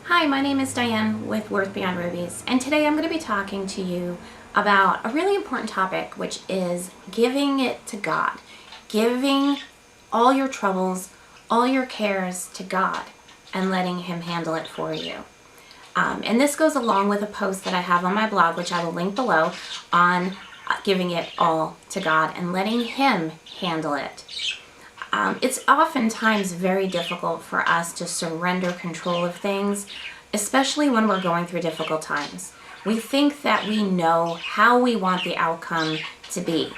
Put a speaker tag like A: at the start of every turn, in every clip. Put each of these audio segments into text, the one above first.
A: Hi, my name is Diane with Worth Beyond Rubies, and today I'm going to be talking to you about a really important topic, which is giving it to God. Giving all your troubles, all your cares to God, and letting Him handle it for you. And this goes along with a post that I have on my blog, which I will link below, on giving it all to God and letting Him handle it. It's oftentimes very difficult for us to surrender control of things, especially when we're going through difficult times. We think that we know how we want the outcome to be,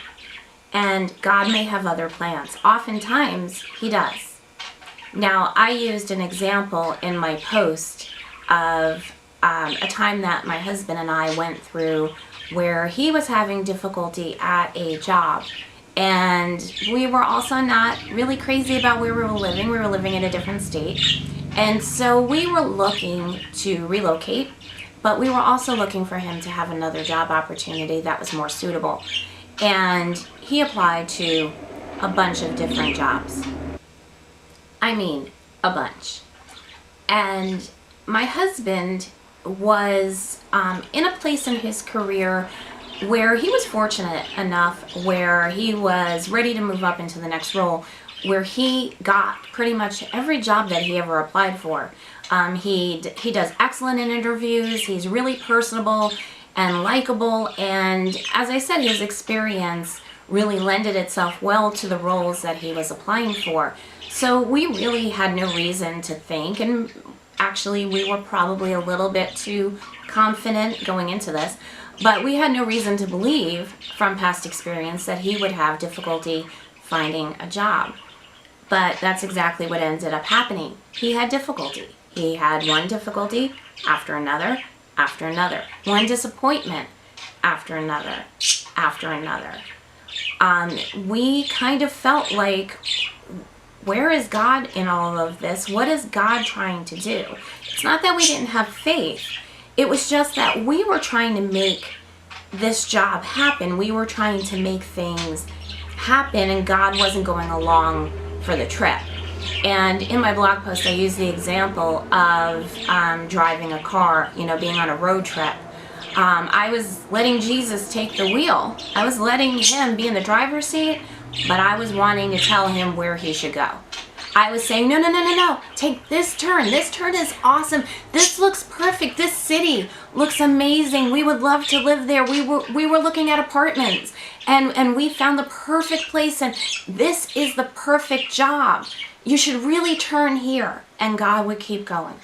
A: and God may have other plans. Oftentimes, He does. Now, I used an example in my post of a time that my husband and I went through where he was having difficulty at a job. And we were also not really crazy about where we were living. We were living in a different state. And so we were looking to relocate, but we were also looking for him to have another job opportunity that was more suitable. And he applied to a bunch of different jobs. I mean, a bunch. And my husband was in a place in his career where he was fortunate enough where he was ready to move up into the next role, where he got pretty much every job that he ever applied for. He does excellent in interviews. He's really personable and likable, and as I said, his experience really lended itself well to the roles that he was applying for. So we really had no reason to think, and actually we were probably a little bit too confident going into this, but we had no reason to believe from past experience that he would have difficulty finding a job. But that's exactly what ended up happening. He had difficulty. He had one difficulty after another, after another. One disappointment after another, after another. We kind of felt like, where is God in all of this? What is God trying to do? It's not that we didn't have faith. It was just that we were trying to make this job happen. We were trying to make things happen, and God wasn't going along for the trip. And in my blog post, I use the example of driving a car, being on a road trip. I was letting Jesus take the wheel. I was letting Him be in the driver's seat, but I was wanting to tell Him where he should go. I was saying, no, take this turn. This turn is awesome. This looks perfect. This city looks amazing. We would love to live there. We were looking at apartments, and we found the perfect place, and this is the perfect job. You should really turn here. And God would keep going.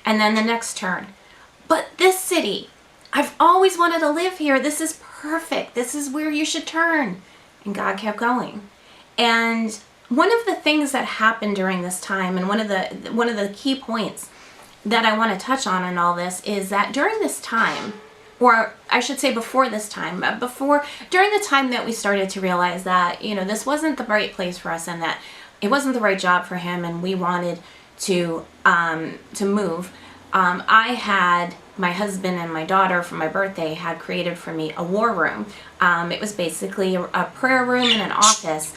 A: And then the next turn. But this city, I've always wanted to live here. This is perfect. This is where you should turn. And God kept going. And one of the things that happened during this time, and one of the key points that I want to touch on in all this, is that during this time, or I should say before this time, during the time that we started to realize that, this wasn't the right place for us, and that it wasn't the right job for him, and we wanted to move, I had my husband and my daughter for my birthday had created for me a war room. It was basically a prayer room and an office.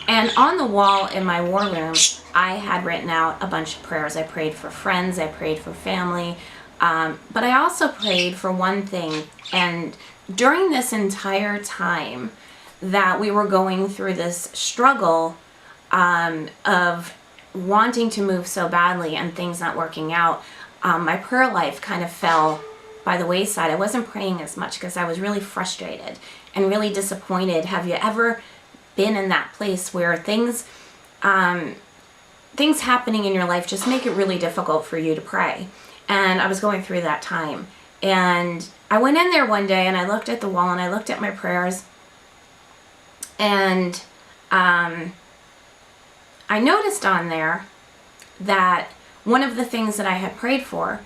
A: And on the wall in my war room, I had written out a bunch of prayers. I prayed for friends, I prayed for family, but I also prayed for one thing. And during this entire time that we were going through this struggle of wanting to move so badly and things not working out, my prayer life kind of fell by the wayside. I wasn't praying as much because I was really frustrated and really disappointed. Have you ever been in that place where things happening in your life just make it really difficult for you to pray? And I was going through that time, and I went in there one day and I looked at the wall and I looked at my prayers, and I noticed on there that one of the things that I had prayed for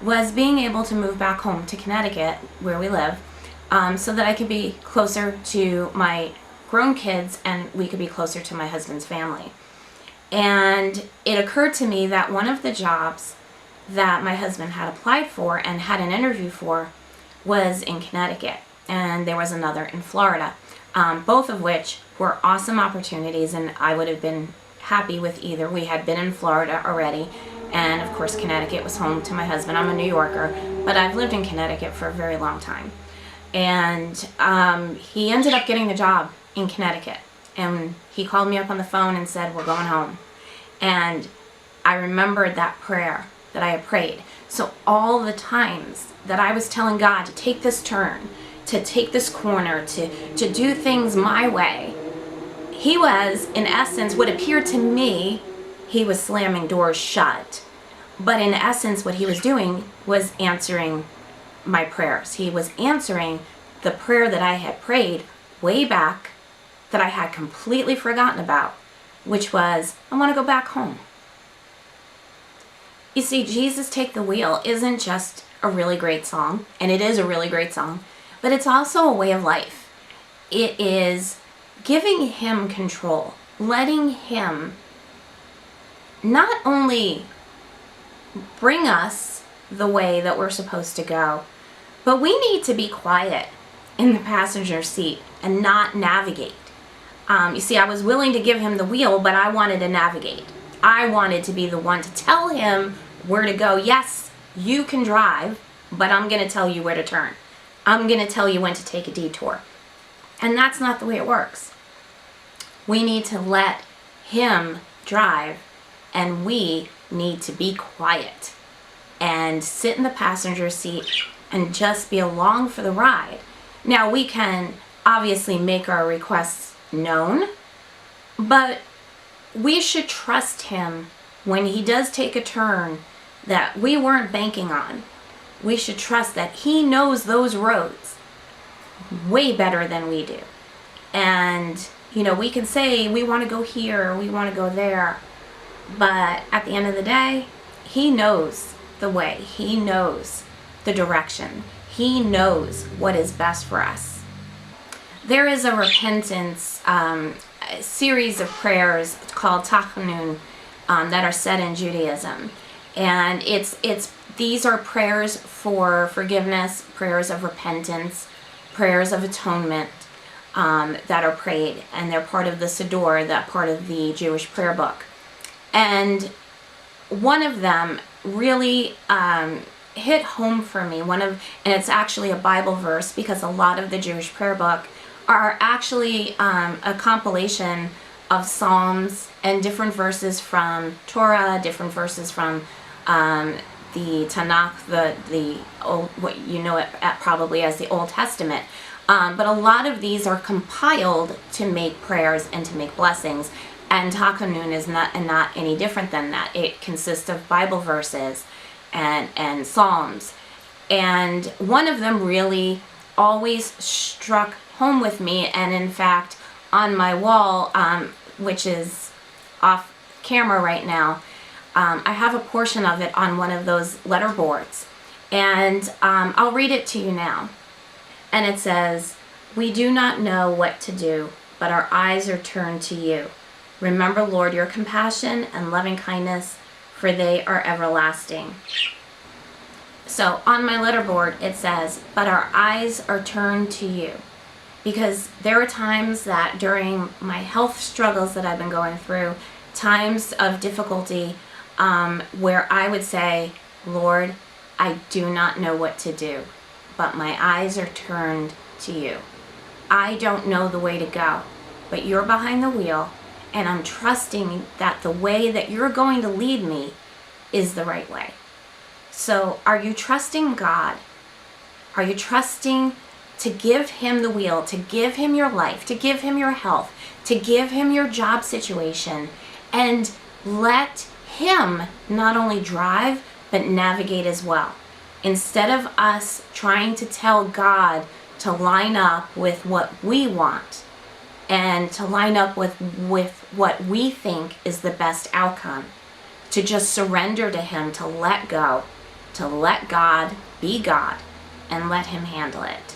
A: was being able to move back home to Connecticut, where we live, so that I could be closer to my grown kids and we could be closer to my husband's family. And it occurred to me that one of the jobs that my husband had applied for and had an interview for was in Connecticut, and there was another in Florida, both of which were awesome opportunities, and I would have been happy with either. We had been in Florida already, And of course, Connecticut was home to my husband. I'm a New Yorker, but I've lived in Connecticut for a very long time. And he ended up getting the job in Connecticut. And he called me up on the phone and said, we're going home. And I remembered that prayer that I had prayed. So all the times that I was telling God to take this turn, to take this corner, to do things my way, he was, in essence, what appeared to me, he was slamming doors shut. But in essence, what he was doing was answering my prayers. He was answering the prayer that I had prayed way back that I had completely forgotten about, which was, I want to go back home. You see, Jesus Take the Wheel isn't just a really great song, and it is a really great song, but it's also a way of life. It is giving him control, letting him not only bring us the way that we're supposed to go, but we need to be quiet in the passenger seat and not navigate. You see, I was willing to give him the wheel, but I wanted to navigate. I wanted to be the one to tell him where to go. Yes, you can drive, but I'm going to tell you where to turn. I'm going to tell you when to take a detour. And that's not the way it works. We need to let him drive, and we need to be quiet and sit in the passenger seat and just be along for the ride. Now, we can obviously make our requests known, but we should trust him when he does take a turn that we weren't banking on. We should trust that he knows those roads way better than we do. And, we can say we want to go here, we want to go there, but at the end of the day, he knows the way. He knows the direction. He knows what is best for us. There is a repentance series of prayers called Tachanun that are said in Judaism, and these are prayers for forgiveness, prayers of repentance, prayers of atonement that are prayed, and they're part of the Siddur, that part of the Jewish prayer book. And one of them really hit home for me. And it's actually a Bible verse, because a lot of the Jewish prayer book are actually a compilation of Psalms and different verses from Torah, different verses from the Tanakh, the old, what you know it probably as the Old Testament. But a lot of these are compiled to make prayers and to make blessings. And Tachanun is not any different than that. It consists of Bible verses and Psalms. And one of them really always struck home with me. And in fact, on my wall, which is off camera right now, I have a portion of it on one of those letter boards. And I'll read it to you now. And it says, "We do not know what to do, but our eyes are turned to you. Remember, Lord, your compassion and loving kindness, for they are everlasting." So on my letterboard, it says, "But our eyes are turned to you." Because there are times that during my health struggles that I've been going through, times of difficulty, where I would say, "Lord, I do not know what to do, but my eyes are turned to you. I don't know the way to go, but you're behind the wheel, and I'm trusting that the way that you're going to lead me is the right way." So are you trusting God? Are you trusting to give him the wheel, to give him your life, to give him your health, to give him your job situation, and let him not only drive, but navigate as well? Instead of us trying to tell God to line up with what we want and to line up with what we think is the best outcome, to just surrender to him, to let go, to let God be God and let him handle it.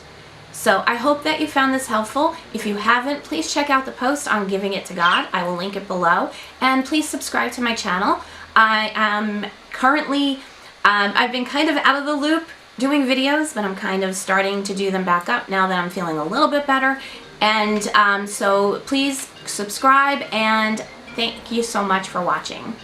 A: So I hope that you found this helpful. If you haven't, please check out the post on giving it to God. I will link it below. And please subscribe to my channel. I am currently, I've been kind of out of the loop doing videos, but I'm kind of starting to do them back up now that I'm feeling a little bit better. And so please subscribe, and thank you so much for watching.